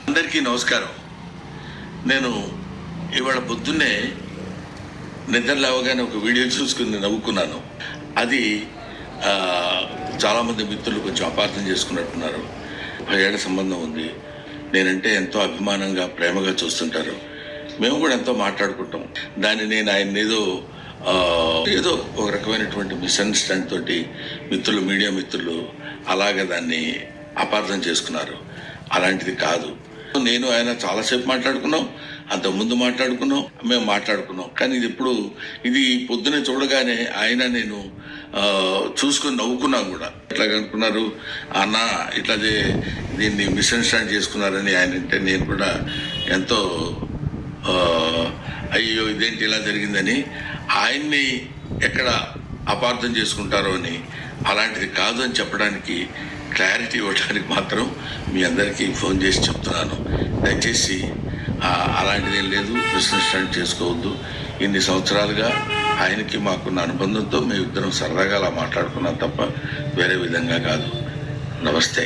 అందరికీ నమస్కారం. నేను ఇవాళ పొద్దున్నే నిద్ర లేవగానే ఒక వీడియో చూసుకుని నవ్వుకున్నాను. అది చాలామంది మిత్రులు కొంచెం అపార్థం చేసుకున్నట్టున్నారు. 10 ఏళ్ల సంబంధం ఉంది, నేనంటే ఎంతో అభిమానంగా ప్రేమగా చూస్తుంటారు. మేము కూడా ఎంతో మాట్లాడుకుంటాం. దాన్ని నేను ఆయన ఏదో ఒక రకమైనటువంటి మిస్అండర్స్టాండ్ తోటి మీడియా మిత్రులు అలాగే దాన్ని అపార్థం చేసుకున్నారు. అలాంటిది కాదు. నేను ఆయన చాలాసేపు మాట్లాడుకున్నాం, అంతకుముందు మాట్లాడుకున్నాం, మేము మాట్లాడుకున్నాం. కానీ ఇది పొద్దునే చూడగానే ఆయన నేను చూసుకుని నవ్వుకున్నాం కూడా. ఎట్లాగనుకున్నారు అన్న, ఇట్లాదే దీన్ని మిస్అండర్స్టాండ్ చేసుకున్నారని ఆయన అంటే నేను కూడా ఎంతో అయ్యో ఇదేంటి ఇలా జరిగిందని, ఆయన్ని ఎక్కడ అపార్థం చేసుకుంటారో అని, అలాంటిది కాదు అని చెప్పడానికి, క్లారిటీ ఇవ్వడానికి మాత్రం మీ అందరికీ ఫోన్ చేసి చెప్తున్నాను. దయచేసి అలాంటిది ఏం లేదు, మిస్అండర్స్టాండ్ చేసుకోవద్దు. ఇన్ని సంవత్సరాలుగా ఆయనకి మాకున్న అనుబంధంతో మేము ఇద్దరం సరదాగా అలా మాట్లాడుకున్నాం తప్ప వేరే విధంగా కాదు. నమస్తే.